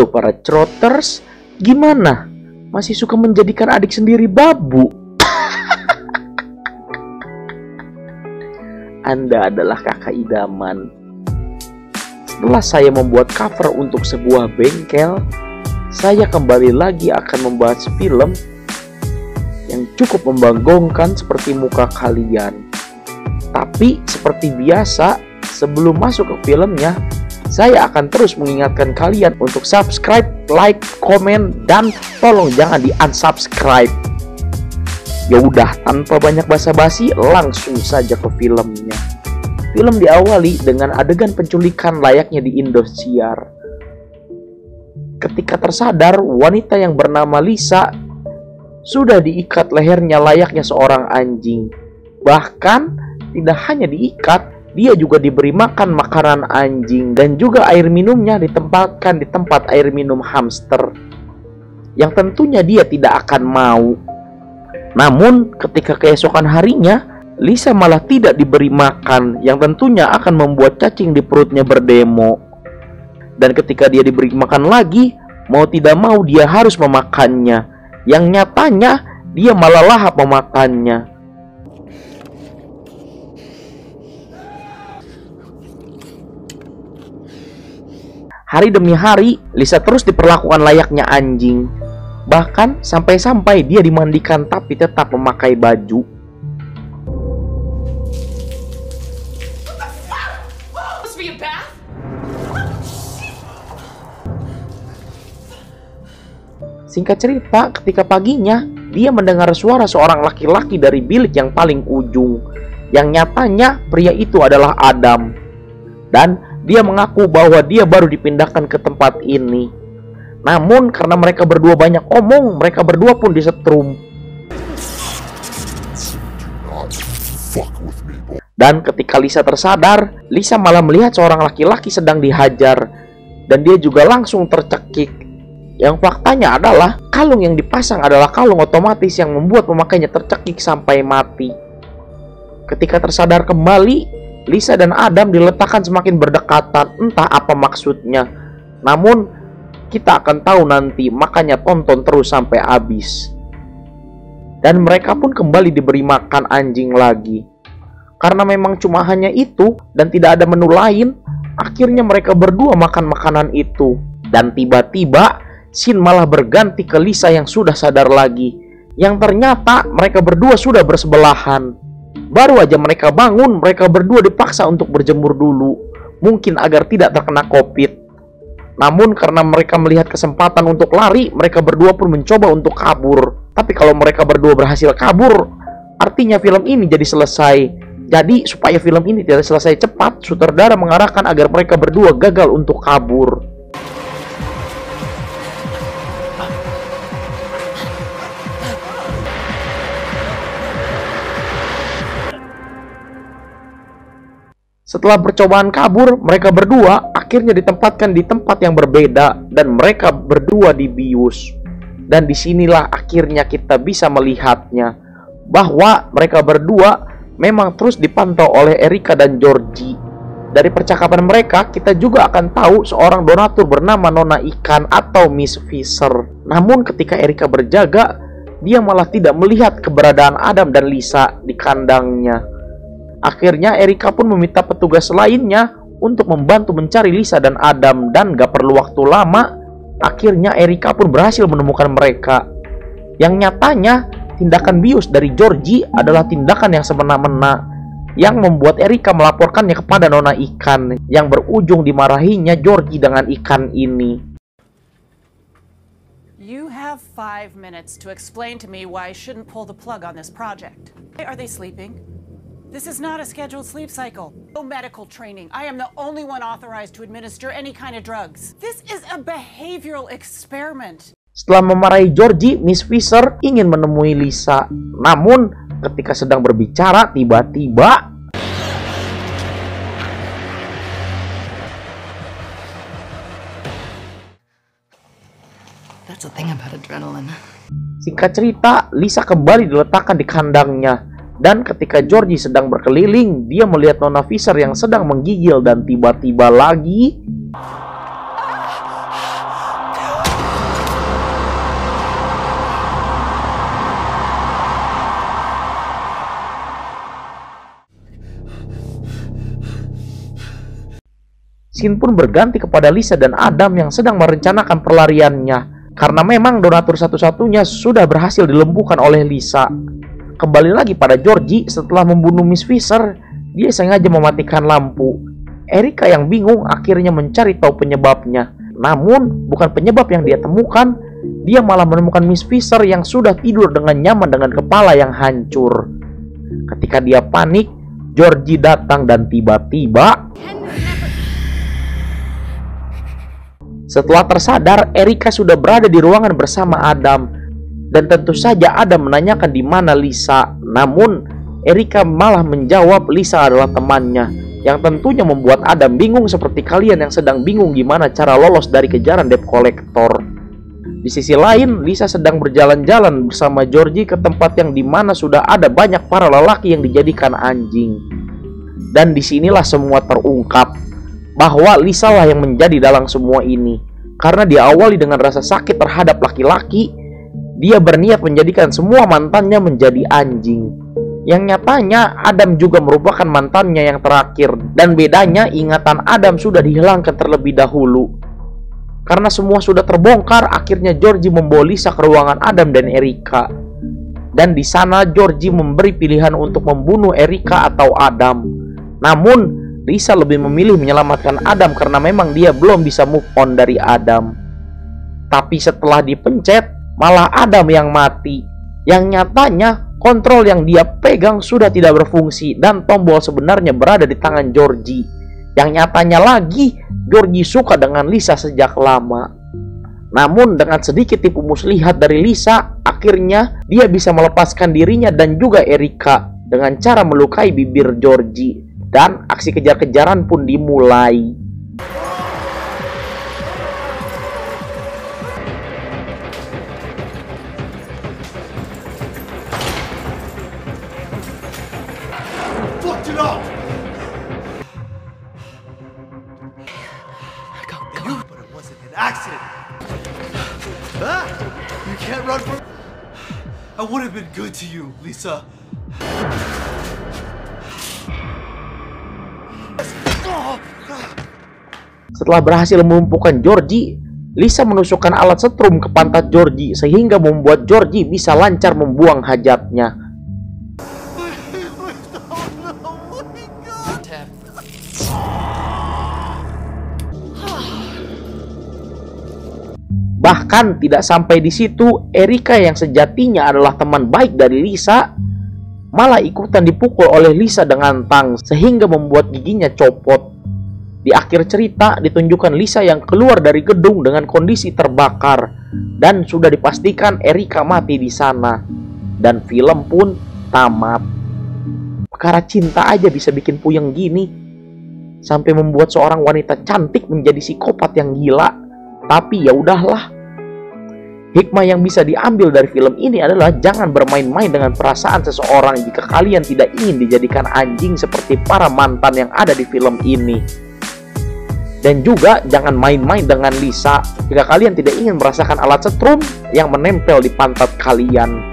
Halo para Trotters, gimana? Masih suka menjadikan adik sendiri babu? Anda adalah kakak idaman. Setelah saya membuat cover untuk sebuah bengkel, saya kembali lagi akan membahas film yang cukup membagongkan seperti muka kalian. Tapi seperti biasa, sebelum masuk ke filmnya, saya akan terus mengingatkan kalian untuk subscribe, like, komen, dan tolong jangan di-unsubscribe. Ya udah, tanpa banyak basa-basi, langsung saja ke filmnya. Film diawali dengan adegan penculikan layaknya di Indosiar. Ketika tersadar, wanita yang bernama Lisa sudah diikat lehernya layaknya seorang anjing. Bahkan, tidak hanya diikat, dia juga diberi makan makanan anjing dan juga air minumnya ditempatkan di tempat air minum hamster, yang tentunya dia tidak akan mau. Namun ketika keesokan harinya, Lisa malah tidak diberi makan, yang tentunya akan membuat cacing di perutnya berdemo. Dan ketika dia diberi makan lagi, mau tidak mau dia harus memakannya, yang nyatanya dia malah lahap memakannya. Hari demi hari, Lisa terus diperlakukan layaknya anjing. Bahkan sampai-sampai dia dimandikan tapi tetap memakai baju. Singkat cerita, ketika paginya, dia mendengar suara seorang laki-laki dari bilik yang paling ujung. Yang nyatanya pria itu adalah Adam. Dan dia mengaku bahwa dia baru dipindahkan ke tempat ini. Namun karena mereka berdua banyak omong, mereka berdua pun disetrum. Dan ketika Lisa tersadar, Lisa malah melihat seorang laki-laki sedang dihajar. Dan dia juga langsung tercekik. Yang faktanya adalah kalung yang dipasang adalah kalung otomatis yang membuat pemakainya tercekik sampai mati. Ketika tersadar kembali, Lisa dan Adam diletakkan semakin berdekatan, entah apa maksudnya. Namun, kita akan tahu nanti, makanya tonton terus sampai habis. Dan mereka pun kembali diberi makan anjing lagi. Karena memang cuma hanya itu, dan tidak ada menu lain, akhirnya mereka berdua makan makanan itu. Dan tiba-tiba, scene malah berganti ke Lisa yang sudah sadar lagi. Yang ternyata, mereka berdua sudah bersebelahan. Baru aja mereka bangun, mereka berdua dipaksa untuk berjemur dulu, mungkin agar tidak terkena COVID. Namun karena mereka melihat kesempatan untuk lari, mereka berdua pun mencoba untuk kabur. Tapi kalau mereka berdua berhasil kabur, artinya film ini jadi selesai. Jadi supaya film ini tidak selesai cepat, sutradara mengarahkan agar mereka berdua gagal untuk kabur. Setelah percobaan kabur, mereka berdua akhirnya ditempatkan di tempat yang berbeda dan mereka berdua dibius. Dan disinilah akhirnya kita bisa melihatnya bahwa mereka berdua memang terus dipantau oleh Erica dan Georgie. Dari percakapan mereka, kita juga akan tahu seorang donatur bernama Nona Ikan atau Miss Fisher. Namun ketika Erica berjaga, dia malah tidak melihat keberadaan Adam dan Lisa di kandangnya. Akhirnya Erica pun meminta petugas lainnya untuk membantu mencari Lisa dan Adam. Dan gak perlu waktu lama, akhirnya Erica pun berhasil menemukan mereka. Yang nyatanya tindakan bius dari Georgie adalah tindakan yang semena-mena, yang membuat Erica melaporkannya kepada Nona Ikan, yang berujung dimarahinya Georgie dengan ikan ini. You have 5 minutes to explain to me why I shouldn't pull the plug on this project. Are they sleeping? This is not a scheduled sleep cycle. No medical training. I am the only one authorized to administer any kind of drugs. This is a behavioral experiment. Setelah memarahi Georgie, Miss Fisher ingin menemui Lisa. Namun, ketika sedang berbicara, tiba-tiba That's the thing about adrenaline. Singkat cerita, Lisa kembali diletakkan di kandangnya. Dan ketika Georgie sedang berkeliling, dia melihat Nona Fisher yang sedang menggigil dan tiba-tiba lagi Scene pun berganti kepada Lisa dan Adam yang sedang merencanakan pelariannya, karena memang donatur satu-satunya sudah berhasil dilumpuhkan oleh Lisa. Kembali lagi pada Georgie. Setelah membunuh Miss Fisher, dia sengaja mematikan lampu. Erica yang bingung akhirnya mencari tahu penyebabnya. Namun bukan penyebab yang dia temukan. Dia malah menemukan Miss Fisher yang sudah tidur dengan nyaman dengan kepala yang hancur. Ketika dia panik, Georgie datang dan tiba-tiba setelah tersadar, Erica sudah berada di ruangan bersama Adam. Dan tentu saja Adam menanyakan di mana Lisa. Namun Erica malah menjawab Lisa adalah temannya, yang tentunya membuat Adam bingung seperti kalian yang sedang bingung gimana cara lolos dari kejaran debt collector. Di sisi lain, Lisa sedang berjalan-jalan bersama Georgie ke tempat yang dimana sudah ada banyak para lelaki yang dijadikan anjing. Dan disinilah semua terungkap bahwa Lisa lah yang menjadi dalang semua ini. Karena diawali dengan rasa sakit terhadap laki-laki, dia berniat menjadikan semua mantannya menjadi anjing. Yang nyatanya Adam juga merupakan mantannya yang terakhir. Dan bedanya ingatan Adam sudah dihilangkan terlebih dahulu. Karena semua sudah terbongkar, akhirnya Georgie membawa Lisa ke ruangan Adam dan Erica. Dan di sana Georgie memberi pilihan untuk membunuh Erica atau Adam. Namun Lisa lebih memilih menyelamatkan Adam karena memang dia belum bisa move on dari Adam. Tapi setelah dipencet, malah Adam yang mati. Yang nyatanya kontrol yang dia pegang sudah tidak berfungsi dan tombol sebenarnya berada di tangan Georgie. Yang nyatanya lagi, Georgie suka dengan Lisa sejak lama. Namun dengan sedikit tipu muslihat dari Lisa, akhirnya dia bisa melepaskan dirinya dan juga Erica dengan cara melukai bibir Georgie. Dan aksi kejar-kejaran pun dimulai. I would have been good to you, Lisa. Setelah berhasil melumpuhkan Georgie, Lisa menusukkan alat setrum ke pantat Georgie sehingga membuat Georgie bisa lancar membuang hajatnya. Bahkan tidak sampai di situ, Erica yang sejatinya adalah teman baik dari Lisa malah ikutan dipukul oleh Lisa dengan tang sehingga membuat giginya copot. Di akhir cerita ditunjukkan Lisa yang keluar dari gedung dengan kondisi terbakar dan sudah dipastikan Erica mati di sana. Dan film pun tamat. Perkara cinta aja bisa bikin puyeng gini, sampai membuat seorang wanita cantik menjadi psikopat yang gila. Tapi ya udahlah. Hikmah yang bisa diambil dari film ini adalah jangan bermain-main dengan perasaan seseorang jika kalian tidak ingin dijadikan anjing seperti para mantan yang ada di film ini. Dan juga jangan main-main dengan Lisa jika kalian tidak ingin merasakan alat setrum yang menempel di pantat kalian.